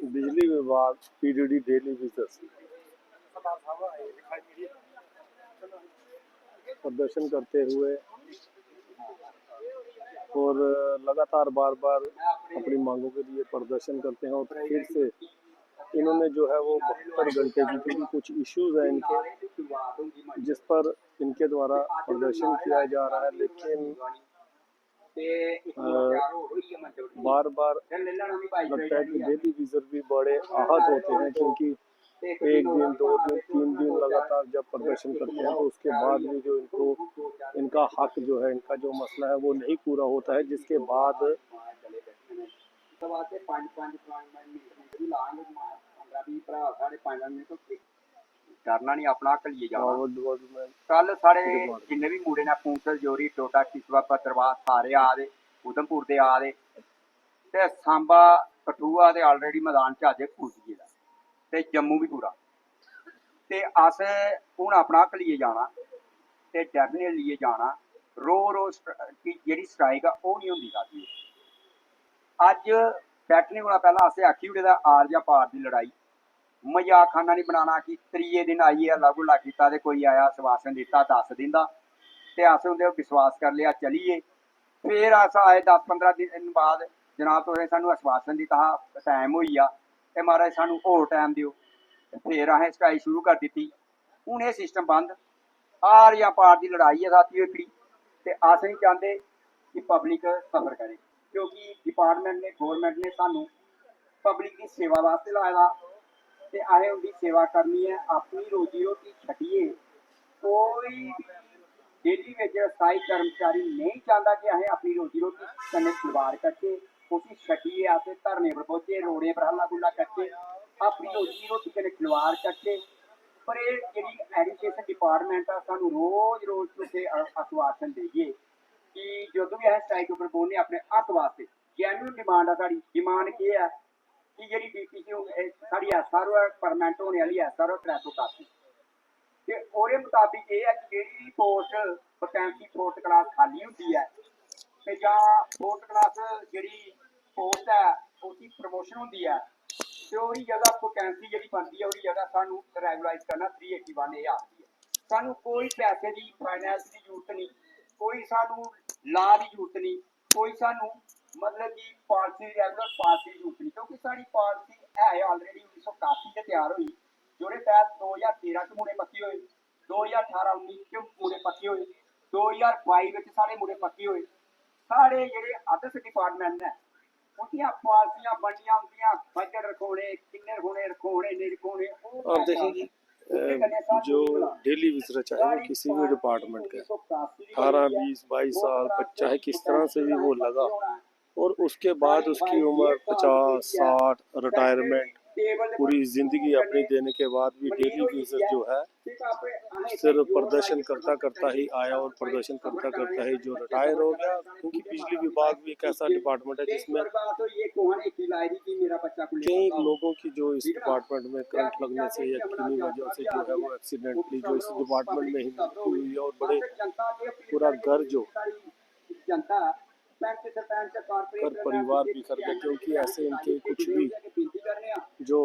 बिजली विभाग PDD daily visit प्रदर्शन करते हुए और लगातार बार बार अपनी मांगों के लिए प्रदर्शन करते हैं और फिर से इन्होंने जो है वो 72 घंटे की, क्योंकि कुछ इश्यूज हैं इनके जिस पर इनके द्वारा प्रदर्शन किया जा रहा है, लेकिन बार बार लगता है कि डेली विजिट भी बड़े आहत होते हैं, क्योंकि एक दिन, 2 दिन, 3 दिन लगातार जब प्रदर्शन करते हैं तो उसके बाद भी जो इनका हक जो है, इनका जो मसला है वो नहीं पूरा होता है, जिसके बाद करना नहीं अपना हक लिए जाना। कल साढ़े जिन्ने भी मुड़े ने पूंछ जोरी टोटा किसवा भद्रवाह सारे आ दे, उधमपुर दे आ दे ते सांबा कठुआ दे ऑलरेडी मैदान च अज पुज गया ते जम्मू भी पूरा ते अस हुण अपना हक लिए जाना ते डेफिनेट लिए जाना। रोज जेह्ड़ी स्ट्राइक आ ओह् नहीं होंदी साथी। अज बैठने कोला पैह्लां असें आखी ओड़े दा आर जां पार दी लड़ाई, मजाक खाना नहीं बनाना कि त्रीए दिन आइए अल्लाह गुल्ला कीता ते कोई आया आश्वासन दिता 10 दिन का ते अस उंदे विश्वास कर लिया चलीए। फिर अस आए 10-15 दिन बाद जनाब तुसें सानू आश्वासन दिता हा टाइम होई गया ते महाराज सानू होर टाइम दिओ, फिर असें स्ट्राइक शुरू कर दी। हूँ ये सिस्टम बंद, आर या पार की लड़ाई है साथी एकड़ी ते अस नहीं चाहते कि पब्लिक सफर करे, क्योंकि डिपार्टमेंट ने गौरमेंट ने सानू पब्लिक की सेवा वास्ते लाए दा ते असें उनकी सेवा करनी है। अपनी रोजी रोटी छड्डिए कोई डेली वेज स्थाई कर्मचारी नहीं चाहता कि असें अपनी रोजी रोटी कन्नै खिलवाड़ करके उसी छड्डिए अस धरने पर बौह्चे, रोडें पर हल्ला गुल्ला करके अपनी रोजी रोटी कन्नै खिलवाड़ करके। पर ये जेह्ड़ी एजुकेशन डिपार्टमेंट आ सानू रोज रोज तुसें आश्वासन देइए कि जो भी अस स्ट्राइक उप्पर बोलने अपने हक वास्ते, जैन्युइन डिमांड आ साढ़ी। डिमांड केह् है कि जेह्ड़ी डीपीसी साढ़ी एसआरओ है परमानेंट होने वाली एसआरओ 381 ते ओह्दे मुताबिक ये है कि जेह्ड़ी पोस्ट वैकेंसी फोर्थ क्लास खाली होंदी है ते जां फोर्थ क्लास जेह्ड़ी पोस्ट है उसकी प्रमोशन होंदी है ते ओह्दी जगह वैकेंसी जेह्ड़ी बनदी है ओह्दी जगह सानू रेगुलाइज करना 381 ये आखदी है। सानू कोई पैसे की फाइनैंस की जरूरत नहीं, कोई सानू ला की जरूरत नहीं, कोई सानू मतलब कि पॉलिसी रेगुलर पॉलिसी की जरूरत नहीं, क्योंकि साड़ी पॉलिसी है ऑलरेडी 1981 से तैयार हुई, जोड़े तहत 2013 च मुड़े पक्के हुए, 2018-19 च मुड़े पक्के हुए, 2022 साढ़े मुड़े पक्के हुए। साढ़े जेह्ड़े अदर्स डिपार्टमेंट ने उंदियां पॉलिसियां बनियां होंदियां, बजट रखोने किन्ने रखोने रखोने नहीं रखोने। आप देखेंगे जो डेली विजिटर चाहे वो किसी भी डिपार्टमेंट का 18, 20, 22 साल चाहे किस तरह से भी वो लगा और उसके बाद उसकी उम्र 50, 60 रिटायरमेंट पूरी ज़िंदगी अपनी देने के बाद भी डेली विजिट जो है सिर्फ प्रदर्शन करता करता ही आया और प्रदर्शन करता करता ही जो रिटायर हो गया, क्योंकि बिजली विभाग भी एक ऐसा डिपार्टमेंट है जिसमें कई लोगों की जो इस डिपार्टमेंट में करंट लगने से या किन्हीं वजह से जो है वो एक्सीडेंटली जो इस डिपार्टमेंट में ही मृत्यु हुई है और बड़े पूरा घर जो कर परिवार बिखर गए, क्योंकि ऐसे इनके कुछ भी जो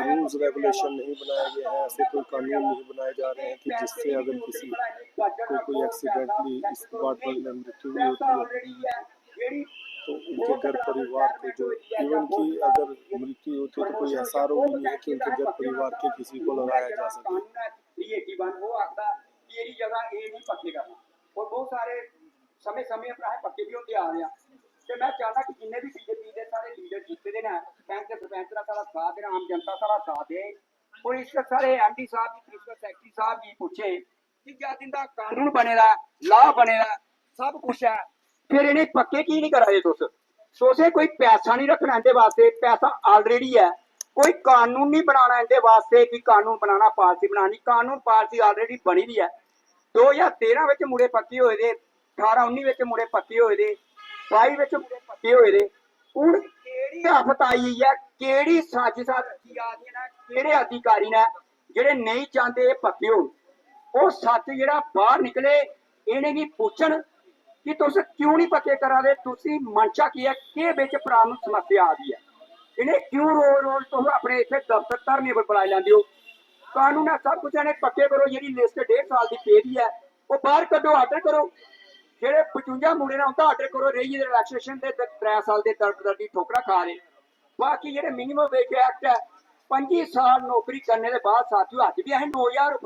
रूल्स रेगुलेशन नहीं बनाए गए हैं, ऐसे कोई कानून नहीं बनाए जा रहे हैं कि जिससे अगर किसी को कोई एक्सीडेंटली इस डिपार्टमेंट में मृत्यु भी होती है तो उनके घर परिवार को जो इवन की अगर मृत्यु होती है तो कोई ऐसा रोग नहीं है कि उनके घर परिवार के किसी को लगाया जा सके। और बहुत सारे समय समय पर पक्के भी होते आ रहे हैं तो मैं चाहता कि जिन्हें भी बीजेपी के सारे लीडर जीते हैं बैंक सरपंच का सारा साथ देना, आम जनता सारा साथ दे और इस सारे एमडी साहब जी प्रिंसिपल सेक्रेटरी साहब जी पूछे कि जद इनका कानून बनेगा लॉ बनेगा सब कुछ है फिर इन्हें पक्के की नहीं करा दे तुसे कोई पैसा नहीं रखना इनके वास्ते, पैसा ऑलरेडी है, कोई कानून नहीं बनाना इनके वास्ते कि कानून बनाना पॉलिसी बनानी, कानून पॉलिसी ऑलरेडी बनी दी है। 2013 में मुड़े पक्के हुए थे, 18-19 मुड़े पक्के हुए थे, 22 मुड़े पक्के हुए थे। हूँ केड़ी आफत आई हुई है, केड़ी साजिशा रखी आ रही है, केड़े अधिकारी ने जेड़े नहीं चाहते पक्के हो, वो सच जेड़ा बाहर निकले इन्हें भी पूछन कि तुस क्यों नहीं पक्के करा दे, तुसी मंशा की है के बिच भरा नूं समस्या आ रही है, इन्हें क्यों रोज रोज तुम अपने इतने दफ्तर धरने पर बुलाई लैंदे हो। कानून है सब कुछ, इन्हें पक्के करो, जी लिस्ट 1.5 साल की पेदी है वो बाहर कड्डो, आर्डर करो। जेडे 55 मुंडे ने उनका आर्डर करो, रही रिलैक्सेशन के 3 साल के दर्दी ठोकरा खा रहे। बाकी जेडे मिनिमम वेज एक्ट है 25 साल नौकरी करने के बाद साथियों अज भी अं 9,000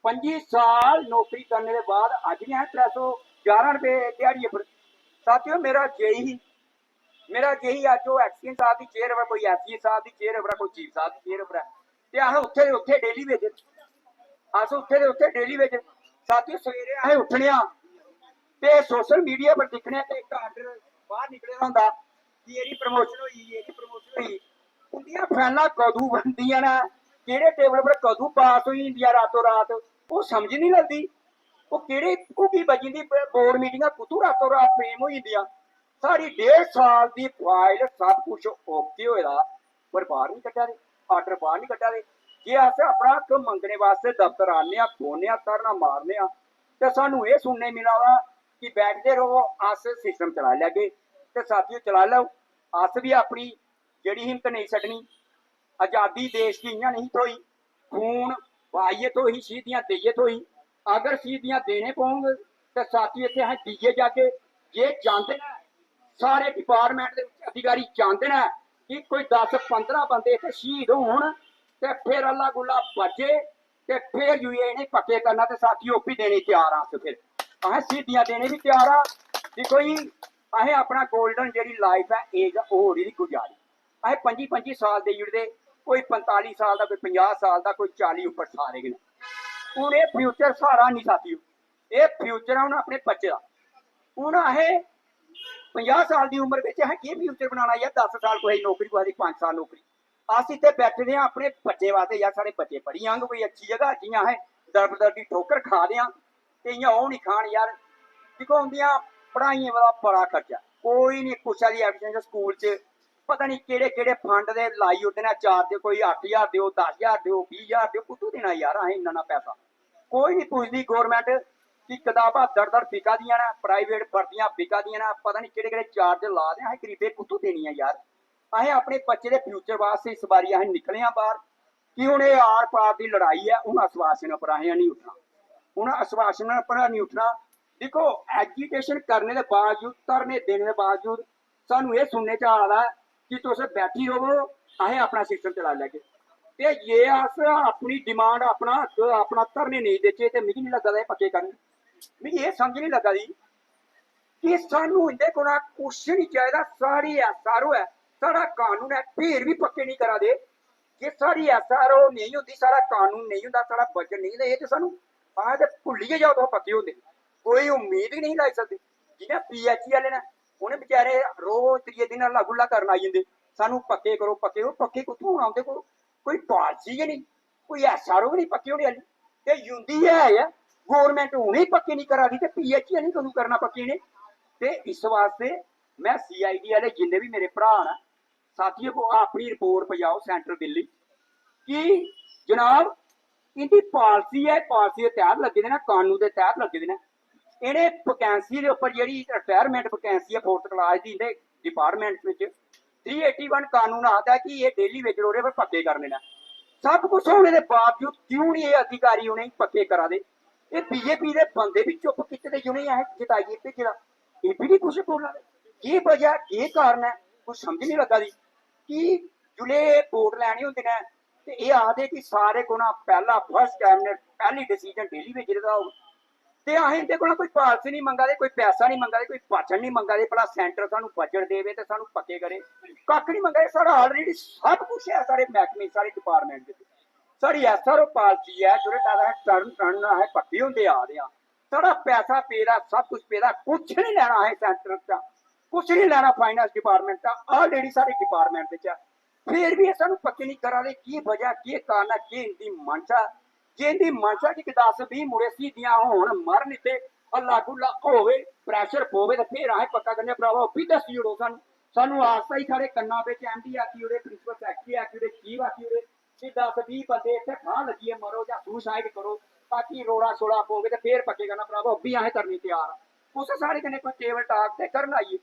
25 साल नौकरी करने के बाद अज भी अं 311 रुपए दिहाड़ी पर। साथियों मेरा जेही अज वो एक्सीएन साहब की चेयर पर, कोई एसजी साहब की चेयर पर, कोई चीफ साहब की चेयर पर है, अस उत्थे दे उत्थे डेली वेज, अस उत्थे दे उत्थे डेली वेज। साथियों सवेरे अस उठने ते सोशल मीडिया पर दिखने ते एक आर्डर बाहर निकले होंदा कि एदी प्रमोशन होई, एदी प्रमोशन होई, उंदियां फाइलां कदू बनदियां ने, केड़े टेबल पर कदू पास होई जंदियां रातों रात, वो समझ नहीं लगदी। वो केड़े घुगी बजी दी बोर्ड मीटिंगां कुतू रातों रात फ्रेम होई जंदियां। सारी 1.5 साल की फाइल सब कुछ ओके होएदा पर बाहर नहीं कड्ढा दे, आर्डर बाहर नहीं कड्ढा दे। जे अस अपना हक मंगने वास्ते दफ्तर आने, बोने, धरना मारने, तो सानू ये सुनने मिला वा कि बैठते रहो, अस सिस्टम चला लैगे। तो साथियों चला लो, अस भी अपनी जड़ी हिम्मत नहीं छड्डनी। आजादी देश की इं नहीं थोई, खून वाइए थोई, शहीदियां देइए थोई। अगर शहीदियां देने पौंगे तो साथियों इतने अं दीए जाके, जे जानते हैं सारे डिपार्टमेंट के अधिकारी जानते हैं कि कोई 10-15 बंदे इतने शहीद होन ते फिर अल्लाह गुल्ला बचे ते फिर जो इन्हें पक्के करना, तो साथियों भी देने तैयार हाँ। फिर अस शहीदियां देने भी तैयार हाँ कि कोई असें अपना गोल्डन जी लाइफ है एज होर ही गुजारी। अस 25-25 साल दे जुड़ते, कोई 45 साल का, कोई 50 साल का, कोई 40 उपर सारे गए। हूँ ये फ्यूचर सहारा नहीं साथियों, ये फ्यूचर है हूँ अपने बच्चे का। हूँ असें 50 साल की उम्र में असें की फ्यूचर बनाना यार, 10 साल कोई नौकरी, कोई 5 साल नौकरी। अस इतने बैठे हैं अपने बच्चे वास्ते, यार साढ़े बच्चे पढ़ी जांगे कोई अच्छी जगह, जियां असें दर बदर की ठोकर खा दें तो इं ओह नहीं खान यार। दिक्खो उंदियां पढ़ाइयां का बड़ा खर्चा, कोई नहीं कुछ दी एफिशिएंसी स्कूल च पता नहीं केड़े केड़े फंड दे लाई ओड़दे ने, चार दो, कोई 8,000 दो, 10,000 दो, 20,000 दो, कुत्थों देना यार असें इन्ना पैसा। कोई नहीं पुछदी गौरमेंट कि किताबां दर बिका दियां ने, प्राइवेट भर्तियां बिका दियां ने, पता नहीं केड़े केड़े चार्ज ला दे, असें गरीबे कुत्थों देनियां यार। असें अपने बच्चे के फ्यूचर वास्ते इस बारी असें निकले हैं बाहर कि हूँ ये आर पार की लड़ाई है, हूँ आश्वासन पर असें नहीं उठना, हूँ आश्वासन पर नहीं उठना। देखो एजुकेशन करने के बावजूद, धरने देने के बावजूद सानू ये सुनने च आ रहा है कि तुस बैठी रहो, असें अपना सिस्टम चला लैगे। ते ये अस अपनी डिमांड, अपना अपना धरने नहीं देचे तो मिगी नहीं लगा पक्के करन। मिगी ये समझ नहीं लगा दी कि सानू इंदे कोला कुछ नहीं चाहिए। सारी SRO है, सारा कानून है, फिर भी पक्के नहीं करा दे। जे सारी SRO नहीं होती, सारा कानून नहीं होता, सारा बजट नहीं होता, ये तो सानू आज भुलिए जाओ तो पक्के होंगे। कोई उम्मीद ही नहीं लाई सकते। जिन्हें PHE वाले ने उन्हें बेचारे रोज 3 दिन अल्लाह गुल्ला करन आई जाते, सानू पक्के करो पक्के करो। पक्के कुत्थों होना उनके को, कोई पॉलिसी गै नहीं, कोई SRO नहीं पक्के होने वाली। ते युंदी है गौरमेंट उन्हें पक्के नहीं करा दी, ते PHE वाले कदूं करना पक्के ने। ते इस वास्ते मैं CID वाले जिन्ने भी मेरे भरा न साथियों को अपनी रिपोर्ट पजाओ सेंट्रल दिल्ली कि जनाब इनकी पॉलिसी है, पॉलिसी के तहत लगे ने, कानून के तहत लगे ने। इन्हें वैकेंसी के उपर जी रिटायरमेंट वैकेंसी है 4th क्लास की इन्हें डिपार्टमेंट 381 कानून आता है कि ये डेली वेज रोडे पर पक्के करने ने। सब कुछ होने के बावजूद क्यों नहीं ये अधिकारी उन्हें पक्के करा दे। ये बीजेपी के बंदे भी चुप किते जिन्हें अस जिताइए भेजा, ये भी नहीं कुछ बोला। ये वजह ये कारण है, कुछ समझ नहीं लगा दी कि जुले वोट लैने होंगे ने ते ये आखदे कि सारे को ना पहला फर्स्ट कैबिनेट पहली डिसीजन डेली वेज का हो। ते असें इंदे कोला कोई पॉलिसी नहीं मंगा दे, कोई पैसा नहीं मंगा दे, कोई भाषण नहीं मंगा दे, भला सेंटर सानू बजट देवे ते सानू पक्के करे, कक्ख नहीं मंगा दे। साढ़ा ऑलरेडी सब कुछ है, सारे मैहकमे सारे डिपार्टमेंट दे साड़ी SRO पॉलिसी है जो टर्न टर्न है पक्के होंगे आ रहे हैं। सारा पैसा पेदा, सब कुछ पेदा, कुछ नहीं लेना है सेंटर का, कुछ नहीं लेना फाइनेंस डिपार्टमेंट का, ऑलरेडी सारे डिपार्टमेंट फिर भी सानू पक्के नहीं करा दे। की वजह की कारण है, कि इनकी मंशा, जे इनकी मंशा कि 10-20 मुड़े शहीदियां होन मरन इत्थे अल्लाह गुल्ला होवे प्रैशर पवे तो फिर असें पक्का करने भरावा भी दस्सी ओड़ो सानू। सानू आस्ता ही साढ़े कन्ना बिच MD आखी ओड़े, प्रिंसिपल सैकटरी आखी ओड़े, चीफ आखी ओड़े कि 10-20 बंदे इत्थे फां लगिए मरो या सुसाइड करो बाकी रोड़ा शोड़ा पोगे तो फिर पक्केगा ना भरावो, अभी असें करनी तैयार कुछ साढ़े कन्नै कोई टेबल टाक ते करन आइए।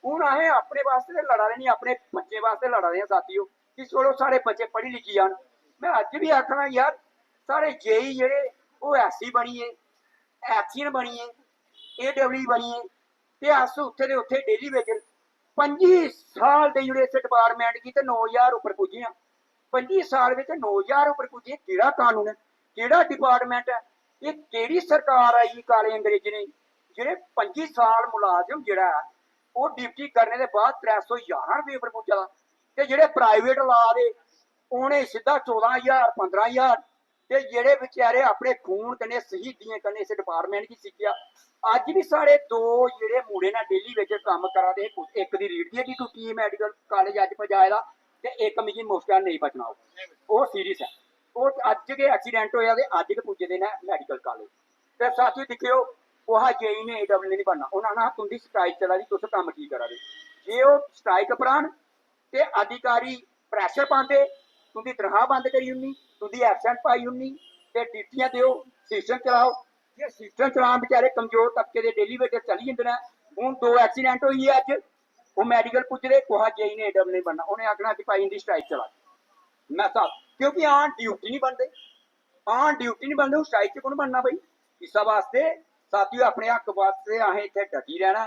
हून असें अपने वास्ते ते लड़ा दे नहीं, अपने बच्चे वास्ते लड़ा दे साथियों कि चलो साढ़े बच्चे पढ़ी लिखी जान। मैं अज्ज भी आखना यार साढ़े जेई जेह्ड़े ओह् ऐसी बनिए, ऐथियन बनिए, AWE बनिए ते अस उत्थे दे उत्थे डेली वेजर 25 साल दे जुड़े इस डिपार्टमेंट की ते 9000 उपर पुज्जे आं। 25 साल विच 9000 उपर पुज्जे, केड़ा कानून है, केड़ा डिपार्टमेंट है, ये केड़ी सरकार आई काले अंग्रेजी ने जेह्ड़े 25 साल मुलाजम जेह्ड़ा है वो ड्यूटी करने दे बाद 311 रुपये उपर पुज्जा दा ते जेह्ड़े प्राइवेट ला दे उ'नें सिद्धा 14,000 15,000 ते जेह्ड़े बेचारे अपने खून कन्नै शहीदियें कन्नै इस डिपार्टमेंट गी सिक्खेआ। अज्ज भी साढ़े दो जेह्ड़े मुड़े ने डेली बिच कम्म करा दे, इक दी रीढ़ दी हड्डी टुट्टी मैडिकल कालेज अज्ज पजाए दा ते इक मिगी मुश्कल नेईं बचना ओह् सीरियस है, ओह् अज्ज गै एक्सीडेंट होया ते अज्ज गै पुज्जे दे न मैडिकल कालेज। ते साथियों दिक्खेओ ओह् जेई ने AWE नहीं बनना, उन्हें आखना तुंदी स्ट्राइक चला दी, तुस कम्म की करा दे। जे ओह् स्ट्राइक उप्पर ते अधिकारी प्रैशर पांदे, तुंदी तनखाह बंद करी ओड़नी, तुंदी एबसेंट पाई ओड़नी ते ड्यूटियां देओ, सिस्टम चलाओ। ये सिस्टम चलान बेचारे कमजोर तबके दे डेली वेजर चली जंदे न। हून 2 एक्सीडेंट होई है अज्ज, वो मैडिकल पुजदे कुहा जेई ने AWE नहीं बनना, उन्हें आखना कि भाई इंदी स्ट्राइक चला दी। मैं साहब क्योंकि आन ड्यूटी नहीं बनते, आन ड्यूटी नहीं बनते, स्ट्राइक च कौन बनना भाई। इस वास्ते साथियों अपने हक वास्ते असें इत्थे डटी रहना।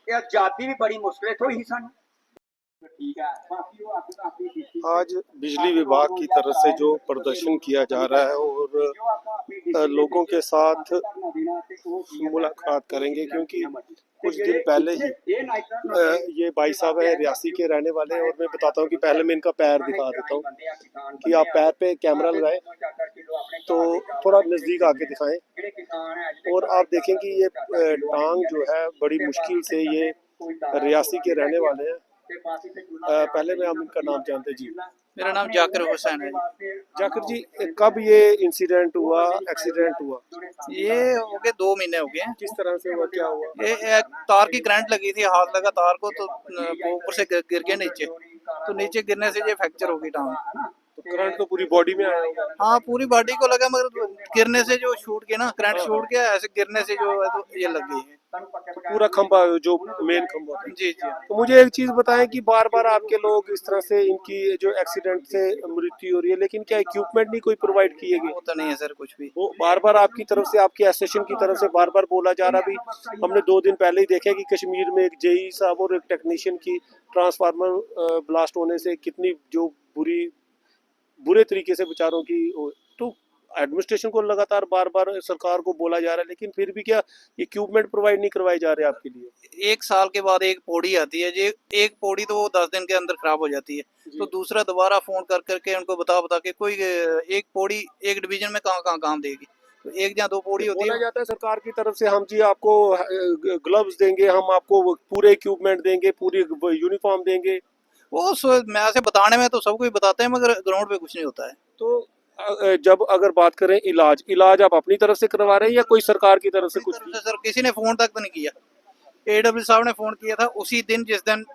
ये आजादी भी बड़ी मुश्किल थोई ही सानू। आज बिजली विभाग की तरफ से जो प्रदर्शन किया जा रहा है और लोगों के साथ मुलाकात करेंगे, क्योंकि कुछ दिन पहले ही ये भाई साहब है रियासी के रहने वाले हैं, और मैं बताता हूँ कि पहले मैं इनका पैर दिखा देता हूँ कि आप पैर पे कैमरा लगाएं तो थोड़ा नज़दीक आके दिखाएं, और आप देखें कि ये टांग जो है बड़ी मुश्किल से ये रियासी के रहने वाले हैं। पहले मैं आप इनका नाम जानते जी। मेरा नाम जाकिर हुसैन है। जाकिर जी, कब ये इंसिडेंट हुआ, एक्सीडेंट हुआ? ये हो गए 2 महीने हो गए हैं। किस तरह से हुआ, क्या हुआ? ये एक तार की करंट लगी थी, हाथ लगा तार को तो वो ऊपर से गिर गया नीचे, तो नीचे गिरने से ये फ्रैक्चर हो गई टांग। तो करंट तो पूरी बॉडी में आया होगा? हाँ पूरी बॉडी को लगा, मगर गिरने से जो छूट गया ना, करंट छूट गया, ऐसे गिरने से जो है तो ये लग गई है। तो पूरा खंभा जो मेन खंभा था। जी जी। तो मुझे एक चीज बताएं कि बार बार आपके लोग इस तरह से इनकी जो एक्सीडेंट से मृत्यु हो रही है, लेकिन क्या इक्विपमेंट नहीं कोई प्रोवाइड किए गए? वो तो नहीं है सर कुछ भी। वो बार बार आपकी तरफ से, आपकी एसोसिएशन की तरफ से बार बार बोला जा रहा। भी हमने 2 दिन पहले ही देखा कि कश्मीर में एक जेई साहब और एक टेक्नीशियन की ट्रांसफार्मर ब्लास्ट होने से कितनी जो बुरे तरीके से बेचारों की तो एडमिनिस्ट्रेशन को लगातार बार बार सरकार को बोला जा रहा है, लेकिन फिर भी क्या इक्विपमेंट प्रोवाइड नहीं करवाए जा रहे आपके लिए? 1 साल के बाद एक पौड़ी आती है जी, एक पौड़ी तो वो 10 दिन के अंदर खराब हो जाती है, तो दूसरा दोबारा फोन कर करके उनको बता के कोई एक पौड़ी एक डिवीजन में कहाँ काम देगी, तो 1 या 2 पौड़ी होती है। बोला जाता है सरकार की तरफ से हम जी आपको ग्लव्स देंगे, हम आपको पूरे इक्विपमेंट देंगे, पूरी यूनिफॉर्म देंगे। वो मैं ऐसे बताने में तो सब कुछ बताते हैं, मगर ग्राउंड पे कुछ नहीं होता है। तो जब अगर बात करें इलाज आप अपनी तरफ से करवा रहे हैं या कोई सरकार की तरफ से कुछ? सर किसी ने फोन तक तो नहीं किया। AWE साहब ने फोन किया था उसी दिन जिस दिन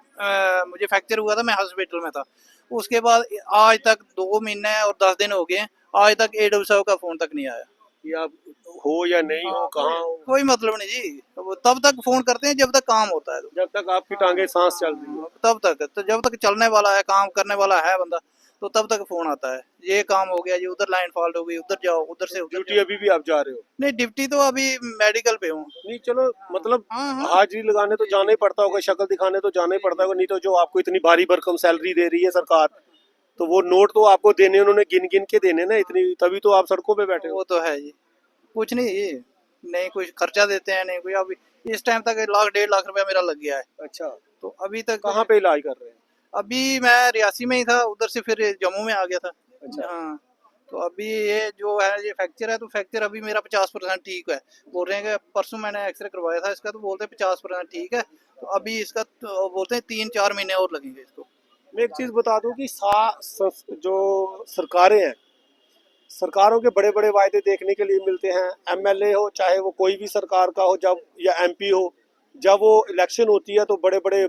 मुझे फ्रैक्चर हुआ था, मैं हॉस्पिटल में था। उसके बाद आज तक 2 महीने और 10 दिन हो गए, आज तक AWE साहब का फोन तक नहीं आया कि आप हो या नहीं हो, कहाँ हो, कोई मतलब नहीं जी। तब तक फोन करते हैं जब तक काम होता है, जब तक आपकी टांगे सांस चल रही है तब तक। तो जब तक चलने वाला है, काम करने वाला है बंदा, तो तब तक फोन आता है, ये काम हो गया जी, उधर लाइन फॉल्ट हो गई, उधर जाओ, उधर से उधर। ड्यूटी अभी भी आप जा रहे हो? नहीं ड्यूटी तो अभी मेडिकल पे हूँ। नहीं चलो, मतलब हाँ। हाजिरी लगाने तो जाना ही पड़ता होगा, शक्ल दिखाने तो जाना ही पड़ता होगा, नहीं तो जो आपको इतनी भारी भरकम सैलरी दे रही है सरकार, तो वो नोट तो आपको देने, उन्होंने गिन के देने ना इतनी, तभी तो आप सड़कों पे बैठे हो। वो तो है जी, कुछ नहीं कुछ खर्चा देते हैं, नहीं कोई। अभी इस टाइम तक 1 लाख 1.5 लाख रुपया मेरा लग गया है। अच्छा, तो अभी तक कहाँ पे इलाज कर रहे हैं? अभी मैं रियासी में ही था, उधर से फिर जम्मू में आ गया था। अच्छा। हाँ, तो अभी ये जो है ये फ्रैक्चर है, तो फ्रैक्चर अभी मेरा 50% ठीक है। बोल रहे हैं कि परसों मैंने एक्सरे करवाया था इसका, तो बोलते हैं 50% ठीक है, तो अभी इसका तो बोलते हैं 3-4 महीने और लगेंगे इसको। मैं एक चीज़ बता दूं कि जो सरकारें हैं, सरकारों के बड़े बड़े वायदे देखने के लिए मिलते हैं। MLA हो, चाहे वो कोई भी सरकार का हो, जब या MP हो, जब वो इलेक्शन होती है तो बड़े बड़े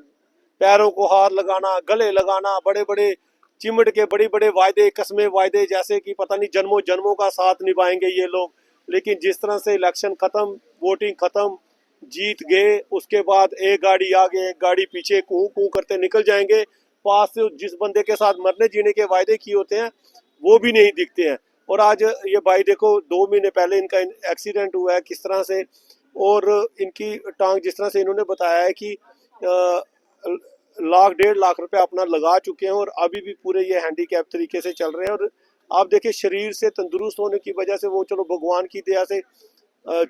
पैरों को हाथ लगाना, गले लगाना, बड़े बड़े चिमट के बड़े बड़े वायदे, कस्में वायदे, जैसे कि पता नहीं जन्मों जन्मों का साथ निभाएंगे ये लोग, लेकिन जिस तरह से इलेक्शन ख़त्म, वोटिंग ख़त्म, जीत गए, उसके बाद एक गाड़ी आगे एक गाड़ी पीछे कूं कूं करते निकल जाएंगे। पास से जिस बंदे के साथ मरने जीने के वायदे किए होते हैं वो भी नहीं दिखते हैं। और आज ये भाई देखो 2 महीने पहले इनका एक्सीडेंट हुआ है किस तरह से, और इनकी टांग जिस तरह से इन्होंने बताया है कि लाख 1.5 लाख रुपए अपना लगा चुके हैं और अभी भी पूरे ये हैंडीकैप तरीके से चल रहे हैं। और आप देखिए शरीर से तंदुरुस्त होने की वजह से वो चलो भगवान की दया से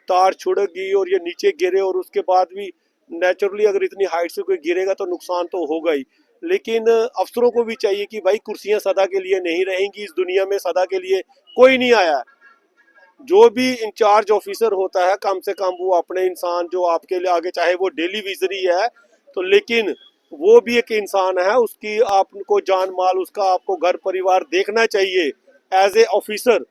तार छुड़क गई और ये नीचे गिरे, और उसके बाद भी नेचुरली अगर इतनी हाइट से कोई गिरेगा तो नुकसान तो होगा ही। लेकिन अफसरों को भी चाहिए कि भाई कुर्सियां सदा के लिए नहीं रहेंगी, इस दुनिया में सदा के लिए कोई नहीं आया। जो भी इंचार्ज ऑफिसर होता है कम से कम वो अपने इंसान जो आपके लिए आगे, चाहे वो डेली विजरी है तो, लेकिन वो भी एक इंसान है, उसकी आपको जान माल, उसका आपको घर परिवार देखना चाहिए एज ए ऑफिसर।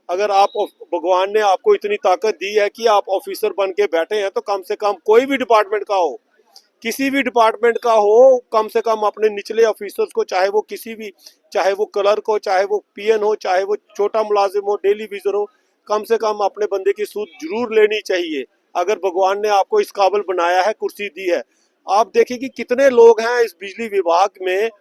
अगर आप भगवान ने आपको इतनी ताकत दी है कि आप ऑफिसर बन के बैठे हैं तो कम से कम कोई भी डिपार्टमेंट का हो, किसी भी डिपार्टमेंट का हो, कम से कम अपने निचले ऑफिसर्स को, चाहे वो किसी भी, चाहे वो क्लर्क हो, चाहे वो पीएन हो, चाहे वो छोटा मुलाजिम हो, डेली विजर हो, कम से कम अपने बंदे की सूद जरूर लेनी चाहिए। अगर भगवान ने आपको इस काबिल बनाया है, कुर्सी दी है। आप देखिए कि कितने लोग हैं इस बिजली विभाग में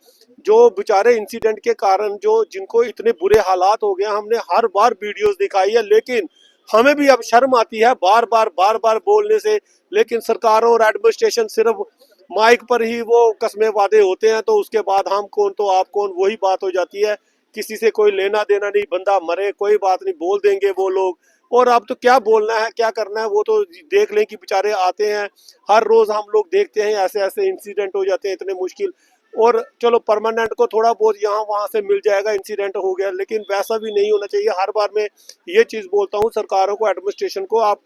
जो बेचारे इंसिडेंट के कारण जो जिनको इतने बुरे हालात हो गए। हमने हर बार वीडियोस दिखाई है, लेकिन हमें भी अब शर्म आती है बार बार बोलने से। लेकिन सरकारों और एडमिनिस्ट्रेशन सिर्फ माइक पर ही वो कस्में वादे होते हैं, तो उसके बाद हम कौन तो आप कौन वही बात हो जाती है। किसी से कोई लेना देना नहीं, बंदा मरे कोई बात नहीं, बोल देंगे वो लोग। और अब तो क्या बोलना है क्या करना है वो तो देख लें कि बेचारे आते हैं हर रोज, हम लोग देखते हैं ऐसे ऐसे इंसिडेंट हो जाते हैं इतने मुश्किल। और चलो परमानेंट को थोड़ा बहुत यहाँ वहाँ से मिल जाएगा, इंसिडेंट हो गया, लेकिन वैसा भी नहीं होना चाहिए। हर बार मैं ये चीज़ बोलता हूँ सरकारों को, एडमिनिस्ट्रेशन को, आप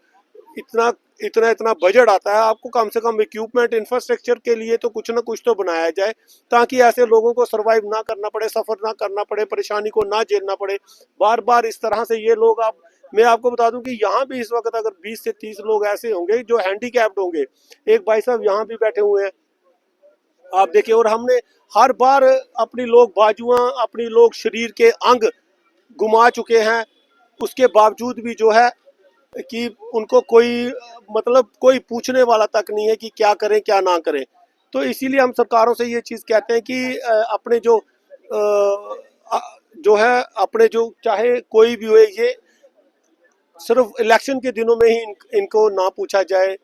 इतना इतना बजट आता है, आपको कम से कम इक्विपमेंट इंफ्रास्ट्रक्चर के लिए तो कुछ ना कुछ तो बनाया जाए, ताकि ऐसे लोगों को सरवाइव ना करना पड़े, सफ़र ना करना पड़े, परेशानी को ना झेलना पड़े बार बार इस तरह से ये लोग। आप मैं आपको बता दूं कि यहाँ भी इस वक्त अगर 20 से 30 लोग ऐसे होंगे जो हैंडीकैप्ड होंगे। एक भाई साहब यहाँ भी बैठे हुए हैं, आप देखिए। और हमने हर बार अपनी लोग बाजुआं, अपनी लोग शरीर के अंग गुमा चुके हैं, उसके बावजूद भी जो है कि उनको कोई मतलब कोई पूछने वाला तक नहीं है कि क्या करें क्या ना करें। तो इसीलिए हम सरकारों से ये चीज़ कहते हैं कि अपने जो है अपने जो चाहे कोई भी हुए, ये सिर्फ इलेक्शन के दिनों में ही इनको ना पूछा जाए।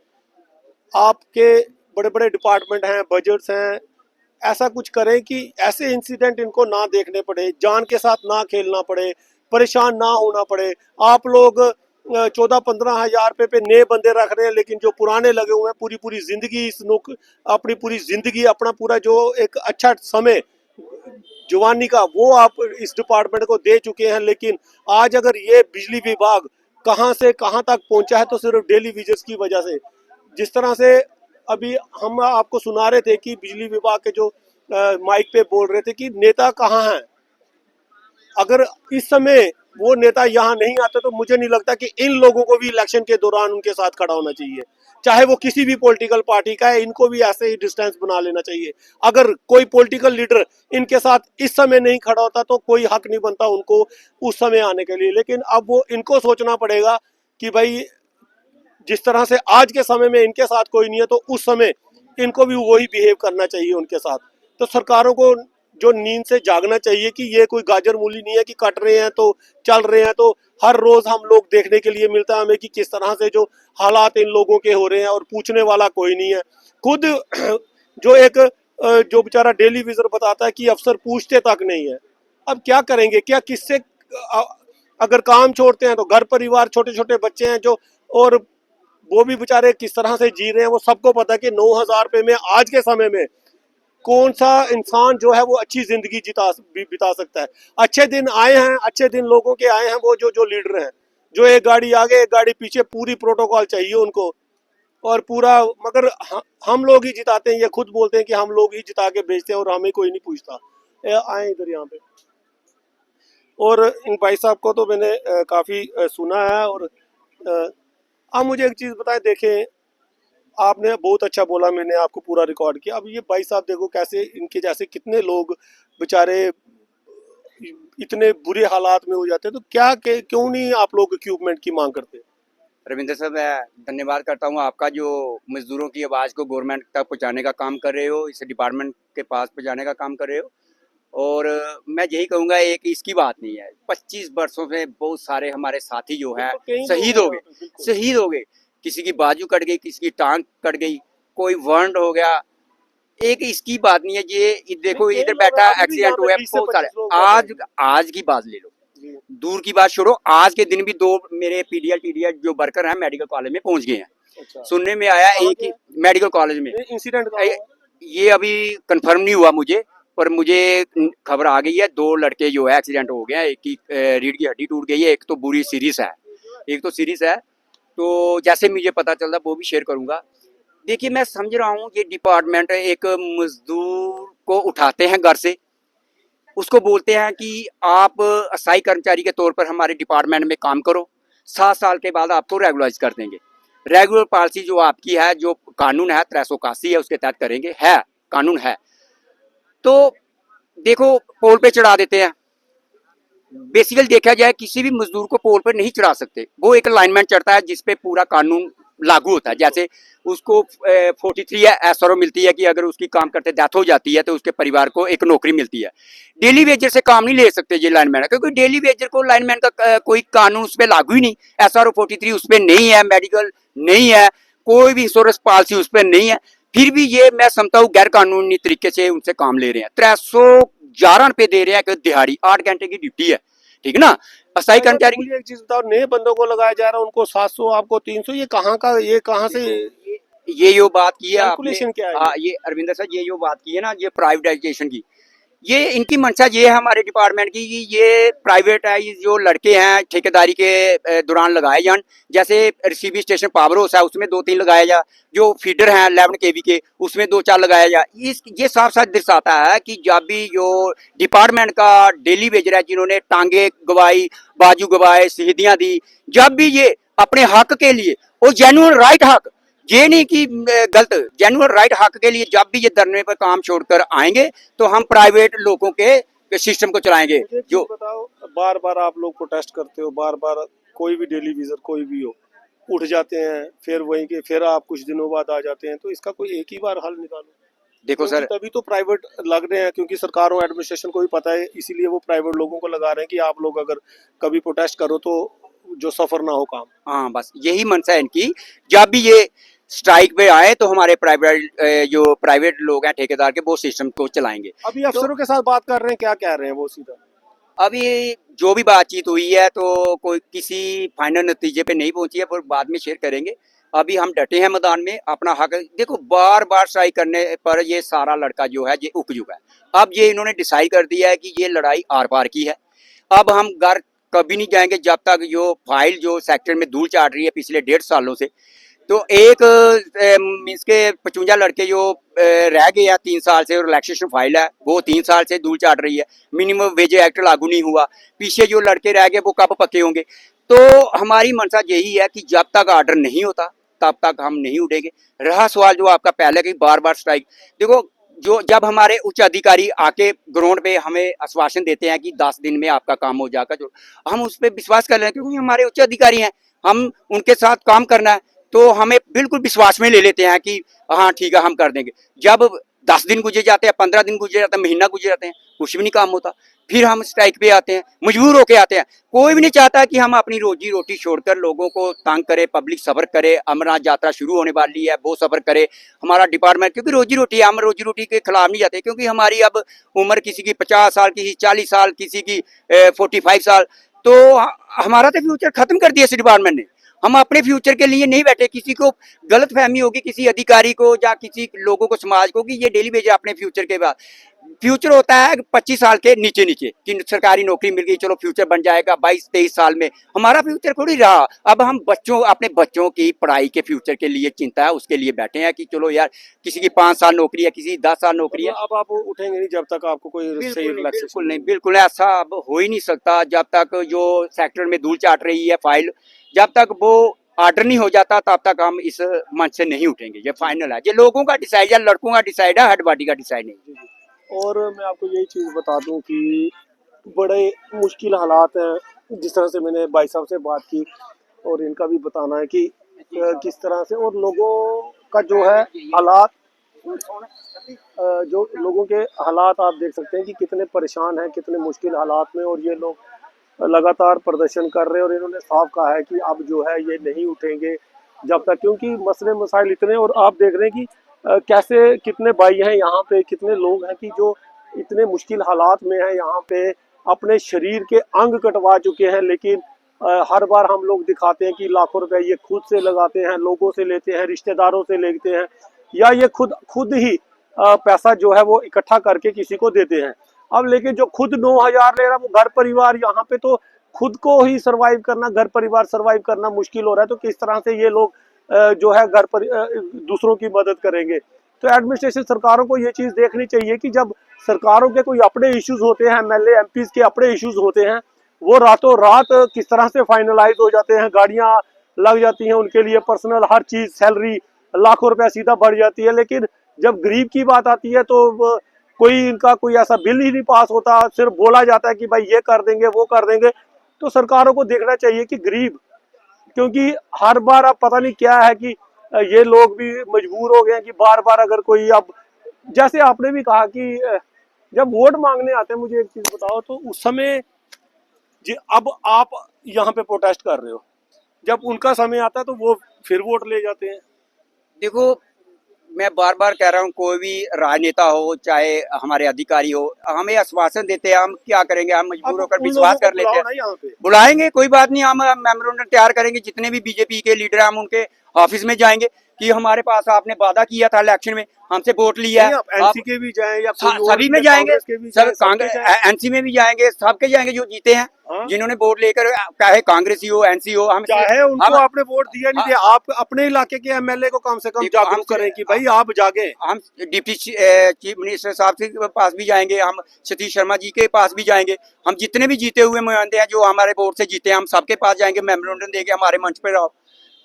आपके बड़े बड़े डिपार्टमेंट हैं, बजट्स हैं, ऐसा कुछ करें कि ऐसे इंसिडेंट इनको ना देखने पड़े, जान के साथ ना खेलना पड़े, परेशान ना होना पड़े। आप लोग 14-15 हजार रुपये पे नए बंदे रख रहे हैं, लेकिन जो पुराने लगे हुए हैं पूरी पूरी जिंदगी इस अपनी पूरी जिंदगी, अपना पूरा जो एक अच्छा समय जवानी का वो आप इस डिपार्टमेंट को दे चुके हैं। लेकिन आज अगर ये बिजली विभाग कहाँ से कहाँ तक पहुंचा है तो सिर्फ डेली विजर्स की वजह से। जिस तरह से अभी हम आपको सुना रहे थे कि बिजली विभाग के जो माइक पे बोल रहे थे कि नेता कहाँ हैं, अगर इस समय वो नेता यहाँ नहीं आते तो मुझे नहीं लगता कि इन लोगों को भी इलेक्शन के दौरान उनके साथ खड़ा होना चाहिए, चाहे वो किसी भी पॉलिटिकल पार्टी का है। इनको भी ऐसे ही डिस्टेंस बना लेना चाहिए। अगर कोई पॉलिटिकल लीडर इनके साथ इस समय नहीं खड़ा होता तो कोई हक नहीं बनता उनको उस समय आने के लिए। लेकिन अब वो इनको सोचना पड़ेगा कि भाई जिस तरह से आज के समय में इनके साथ कोई नहीं है तो उस समय इनको भी वही बिहेव करना चाहिए उनके साथ। तो सरकारों को जो नींद से जागना चाहिए कि ये कोई गाजर मूली नहीं है कि कट रहे हैं तो चल रहे हैं। तो हर रोज हम लोग देखने के लिए मिलता है हमें कि किस तरह से जो हालात इन लोगों के हो रहे हैं और पूछने वाला कोई नहीं है। खुद जो एक जो बेचारा डेली विजर बताता है कि अफसर पूछते तक नहीं है। अब क्या करेंगे, क्या किससे अगर काम छोड़ते हैं तो घर परिवार, छोटे छोटे बच्चे हैं जो, और वो भी बेचारे किस तरह से जी रहे हैं। वो सबको पता है कि 9,000 रुपये में आज के समय में कौन सा इंसान जो है वो अच्छी जिंदगी बिता सकता है। अच्छे दिन आए हैं, अच्छे दिन लोगों के आए हैं, वो जो लीडर हैं जो एक गाड़ी आगे एक गाड़ी पीछे, पूरी प्रोटोकॉल चाहिए उनको और पूरा। मगर हम लोग ही जिताते हैं, ये खुद बोलते हैं कि हम लोग ही जिता के भेजते हैं और हमें कोई नहीं पूछता। आए इधर यहाँ पे। और इन भाई साहब को तो मैंने काफ़ी सुना है। और आप मुझे एक चीज़ बताएं, देखें आपने बहुत अच्छा बोला, मैंने आपको पूरा रिकॉर्ड किया। अब ये भाई साहब देखो कैसे इनके जैसे कितने लोग बेचारे इतने बुरे हालात में हो जाते हैं। तो क्या क्यों नहीं आप लोग इक्विपमेंट की मांग करते? रविंद्र साहब, मैं धन्यवाद करता हूँ आपका, जो मजदूरों की आवाज़ को गवर्नमेंट तक पहुँचाने का काम कर रहे हो, इस डिपार्टमेंट के पास पहुँचाने का काम कर रहे हो। और मैं यही कहूँगा, एक इसकी बात नहीं है, 25 वर्षों से बहुत सारे हमारे साथी जो है शहीद हो गए, शहीद हो गए। किसी की बाजू कट गई, किसी की टांग कट गई, कोई वर्न हो गया। एक इसकी बात नहीं है, ये देखो इधर बैठा एक्सीडेंट हुआ है बहुत सारे। आज की बात ले लो, दूर की बात छोड़ो, आज के दिन भी 2 मेरे पीडीएल टीडीएल जो वर्कर हैं मेडिकल कॉलेज में पहुंच गए हैं। अच्छा। सुनने में आया एक ही मेडिकल कॉलेज में इंसिडेंट, ये अभी कंफर्म नहीं हुआ मुझे, पर मुझे खबर आ गई है 2 लड़के जो है एक्सीडेंट हो गए हैं। एक की रीढ़ की हड्डी टूट गई है, एक तो बुरी सीरीज है, एक तो सीरीज है। तो जैसे मुझे पता चलता वो भी शेयर करूंगा। देखिए, मैं समझ रहा हूँ ये डिपार्टमेंट एक मजदूर को उठाते हैं घर से, उसको बोलते हैं कि आप अस्थायी कर्मचारी के तौर पर हमारे डिपार्टमेंट में काम करो, 7 साल के बाद आपको रेगुलराइज कर देंगे। रेगुलर पॉलिसी जो आपकी है, जो कानून है 381 है, उसके तहत करेंगे, है कानून है। तो देखो, पोल पे चढ़ा देते हैं। बेसिकली देखा जाए, किसी भी मजदूर को पोल पर नहीं चढ़ा सकते, वो एक लाइनमैन चढ़ता है जिसपे पूरा कानून लागू होता है। जैसे उसको 43 एसआरओ मिलती है कि अगर उसकी काम करते डेथ हो जाती है तो उसके परिवार को एक नौकरी मिलती है। डेली वेजर से काम नहीं ले सकते ये लाइनमैन, क्योंकि डेली वेजर को लाइनमैन का कोई कानून उस पर लागू ही नहीं। एसआरओ 43 उस पर नहीं है, मेडिकल नहीं है, कोई भी इंश्योरेंस पॉलिसी उस पर नहीं है। फिर भी ये मैं समझता हूँ गैर कानूनी तरीके से उनसे काम ले रहे हैं। 311 रुपए दे रहे हैं कि दिहाड़ी, 8 घंटे की ड्यूटी है, ठीक ना। अस्थायी कर्मचारी, एक चीज बताओ, नए बंदों को लगाया जा रहा है, उनको 700 आपको 300, ये कहाँ से ये जो बात की है आपने, क्या है? हाँ, ये अरविंदर सर, ये जो बात की है ना, ये प्राइवेटाइजेशन की, ये इनकी मंशा ये है हमारे डिपार्टमेंट की, ये प्राइवेटाइज जो लड़के हैं ठेकेदारी के दौरान लगाए जान। जैसे रिसीविंग स्टेशन पावर हाउस है, उसमें 2-3 लगाया जा, जो फीडर हैं 11 केवी के, उसमें 2-4 लगाया जा। ये साफ साफ दर्शाता है कि जब भी जो डिपार्टमेंट का डेली वेजर है, जिन्होंने टांगे गवाई, बाजू गवाए, शहीदियां दी, जब भी ये अपने हक के लिए, वो जेन्युइन राइट हक, ये नहीं कि गलत, जेन्युइन राइट हक के लिए जब भी ये धरने पर काम छोड़कर आएंगे तो हम प्राइवेट लोगों के सिस्टम को चलाएंगे। जो बताओ, बार बार आप लोग प्रोटेस्ट करते हो, बार बार कोई भी डेली विजर कोई भी हो उठ जाते हैं, फिर वहीं के फिर आप कुछ दिनों बाद आ जाते हैं, तो इसका कोई एक ही बार हल निकालो। देखो सर, तभी तो प्राइवेट लग रहे हैं, क्योंकि सरकार और एडमिनिस्ट्रेशन को भी पता है, इसीलिए वो प्राइवेट लोगों को लगा रहे हैं कि आप लोग अगर कभी प्रोटेस्ट करो तो जो सफर ना हो काम। हाँ, बस यही मंशा है इनकी। जब भी ये स्ट्राइक पे आए तो हमारे प्राइवेट जो प्राइवेट लोग हैं ठेकेदार के, वो सिस्टम को चलाएंगे। अभी अफसरों के साथ बात कर रहे हैं, क्या कह रहे हैं वो सीधा? अभी जो भी बातचीत हुई है तो कोई किसी फाइनल नतीजे पे नहीं पहुंची है, पर बाद में शेयर करेंगे। अभी हम डटे हैं मैदान में, अपना हक। देखो, बार बार स्ट्राइक करने पर ये सारा लड़का जो है ये उक चुका है। अब ये इन्होंने डिसाइड कर दिया है कि ये लड़ाई आर पार की है। अब हम घर कभी नहीं जाएंगे जब तक जो फाइल जो सेक्टर में धूल चाट रही है पिछले 1.5 सालों से। तो एक मीन्स के 55 लड़के जो रह गए हैं 3 साल से, रिलैक्सेशन फाइल है, वो 3 साल से धूल चाट रही है। मिनिमम वेज एक्ट लागू नहीं हुआ, पीछे जो लड़के रह गए वो कब पक्के होंगे। तो हमारी मंशा यही है कि जब तक ऑर्डर नहीं होता तब तक हम नहीं उठेंगे। रहा सवाल जो आपका पहले की बार बार स्ट्राइक, देखो, जो जब हमारे उच्च अधिकारी आके ग्राउंड पे हमें आश्वासन देते हैं कि 10 दिन में आपका काम हो जाएगा, जो हम उस पर विश्वास कर रहे हैं, क्योंकि हमारे उच्च अधिकारी हैं, हम उनके साथ काम करना है, तो हमें बिल्कुल विश्वास में ले लेते हैं कि हाँ ठीक है हम कर देंगे। जब 10 दिन गुजर जाते हैं, 15 दिन गुजर जाते हैं, महीना गुजर जाते हैं, कुछ भी नहीं काम होता, फिर हम स्ट्राइक पे आते हैं, मजबूर होके आते हैं। कोई भी नहीं चाहता कि हम अपनी रोजी रोटी छोड़कर लोगों को तंग करें, पब्लिक सफर करे। अमरनाथ यात्रा शुरू होने वाली है, वो सफर करे हमारा डिपार्टमेंट, क्योंकि रोजी रोटी है, हम रोजी रोटी के खिलाफ नहीं जाते, क्योंकि हमारी अब उम्र किसी की 50 साल, किसी 40 साल, किसी की 45 साल, तो हमारा तो फ्यूचर खत्म कर दिया इस डिपार्टमेंट ने। हम अपने फ्यूचर के लिए नहीं बैठे। किसी को गलत फहमी होगी, किसी अधिकारी को या किसी लोगों को, समाज को, कि ये डेली वेज अपने फ्यूचर के बाद। फ्यूचर होता है 25 साल के नीचे नीचे कि सरकारी नौकरी मिल गई, चलो फ्यूचर बन जाएगा 22-23 साल में। हमारा फ्यूचर थोड़ी रहा। अब हम अपने बच्चों की पढ़ाई के फ्यूचर के लिए चिंता है, उसके लिए बैठे हैं कि चलो यार, किसी की 5 साल नौकरी है, किसी 10 साल नौकरी है। अब आप उठेंगे नहीं जब तक आपको कोई सही बिल्कुल नहीं, बिल्कुल ऐसा अब हो ही नहीं सकता। जब तक जो सेक्टर में धूल चाट रही है फाइल, जब तक वो ऑर्डर नहीं हो जाता तब तक हम इस मंच से नहीं उठेंगे। ये फाइनल है, ये लोगों का डिसाइड है, लड़कों का डिसाइड है, हेड बॉडी का डिसाइड नहीं। और मैं आपको यही चीज़ बता दूं कि बड़े मुश्किल हालात हैं। जिस तरह से मैंने भाई साहब से बात की, और इनका भी बताना है कि किस तरह से, और लोगों का जो है हालात, जो लोगों के हालात आप देख सकते हैं कि कितने परेशान हैं, कितने मुश्किल हालात में, और ये लोग लगातार प्रदर्शन कर रहे हैं। और इन्होंने साफ कहा है कि अब जो है ये नहीं उठेंगे जब तक, क्योंकि मसले मसाइल इतने, और आप देख रहे हैं कि कैसे कितने भाई हैं यहाँ पे, कितने लोग हैं कि जो इतने मुश्किल हालात में हैं यहाँ पे, अपने शरीर के अंग कटवा चुके हैं, लेकिन हर बार हम लोग दिखाते हैं कि लाखों रुपए ये खुद से लगाते हैं, लोगों से लेते हैं, रिश्तेदारों से लेते हैं, या ये खुद ही पैसा जो है वो इकट्ठा करके किसी को देते हैं। अब लेकिन जो खुद 9,000 ले रहा है वो घर परिवार, यहाँ पे तो खुद को ही सरवाइव करना, घर परिवार सरवाइव करना मुश्किल हो रहा है, तो किस तरह से ये लोग जो है दूसरों की मदद करेंगे। तो एडमिनिस्ट्रेशन, सरकारों को ये चीज देखनी चाहिए कि जब सरकारों के कोई अपने इश्यूज होते हैं, एमएलए एमपीज के अपने इश्यूज होते हैं, वो रातों रात किस तरह से फाइनलाइज हो जाते हैं, गाड़ियां लग जाती हैं उनके लिए, पर्सनल हर चीज, सैलरी लाखों रुपया सीधा बढ़ जाती है। लेकिन जब गरीब की बात आती है तो कोई इनका कोई ऐसा बिल ही नहीं पास होता, सिर्फ बोला जाता है कि भाई ये कर देंगे वो कर देंगे। तो सरकारों को देखना चाहिए कि गरीब, क्योंकि हर बार अब पता नहीं क्या है कि ये लोग भी मजबूर हो गए हैं कि बार बार अगर कोई, अब जैसे आपने भी कहा कि जब वोट मांगने आते हैं, मुझे एक चीज बताओ, तो उस समय जी अब आप यहाँ पे प्रोटेस्ट कर रहे हो, जब उनका समय आता है तो वो फिर वोट ले जाते हैं। देखो, मैं बार बार कह रहा हूँ, कोई भी राजनेता हो चाहे हमारे अधिकारी हो, हमें आश्वासन देते हैं, हम क्या करेंगे, हम मजबूर होकर विश्वास कर लेते हैं। यहाँ पे बुलाएंगे, कोई बात नहीं, हम मेमोरेंडम तैयार करेंगे, जितने भी बीजेपी के लीडर हैं हम उनके ऑफिस में जाएंगे कि हमारे पास आपने वादा किया था इलेक्शन में, हमसे वोट लिया है, एनसी के भी जाएं या सभी में जाएंगे, सब कांग्रेस एनसी में भी जाएंगे, सबके जाएंगे जो जीते हैं, जिन्होंने वोट लेकर, चाहे कांग्रेसी हो एनसी हो, हम चाहे उनको आपने वोट दिया नहीं दिया, आप अपने इलाके के एमएलए को कम से कम जागरूक करें कि भाई आप जागे। हम डिप्टी चीफ मिनिस्टर साहब के पास भी जाएंगे, हम सतीश शर्मा जी के पास भी जाएंगे, हम जितने भी जीते हुए नुमाइंदे हैं जो हमारे वोट से जीते हैं, हम सबके पास जाएंगे, मेमोरेंडम देके हमारे मंच पर आओ।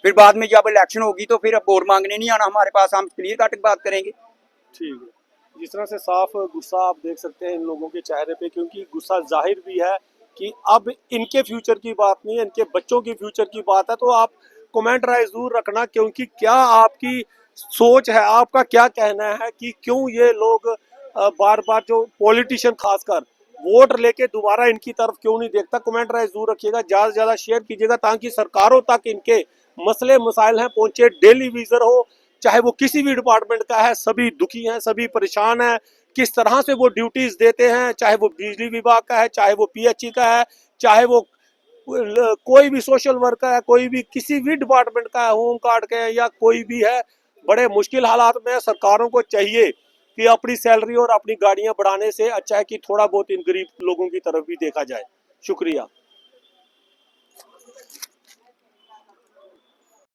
फिर बाद में जब इलेक्शन होगी तो फिर वोट मांगने नहीं आना हमारे पास, हम क्लियर कट बात करेंगे। ठीक है, जिस तरह से साफ गुस्सा आप देख सकते हैं इन लोगों के चेहरे पे, क्योंकि गुस्सा जाहिर भी है कि अब इनके फ्यूचर की बात नहीं है, इनके बच्चों की फ्यूचर की बात है। तो आप कमेंट राय जरूर रखना, क्योंकि क्या आपकी सोच है, आपका क्या कहना है कि क्यों ये लोग बार बार, जो पॉलिटिशियन खासकर, वोट लेके दोबारा इनकी तरफ क्यों नहीं देखता। कमेंट राय जरूर रखिएगा, ज्यादा से ज्यादा शेयर कीजिएगा, ताकि सरकारों तक इनके मसले मसाइल हैं पहुंचे। डेली विजर हो, चाहे वो किसी भी डिपार्टमेंट का है, सभी दुखी हैं, सभी परेशान हैं, किस तरह से वो ड्यूटीज देते हैं, चाहे वो बिजली विभाग का है, चाहे वो पीएचई का है, चाहे वो कोई भी सोशल वर्क का है, कोई भी किसी भी डिपार्टमेंट का है, होम गार्ड का है या कोई भी है, बड़े मुश्किल हालात में। सरकारों को चाहिए कि अपनी सैलरी और अपनी गाड़ियां बढ़ाने से अच्छा है कि थोड़ा बहुत इन गरीब लोगों की तरफ भी देखा जाए। शुक्रिया।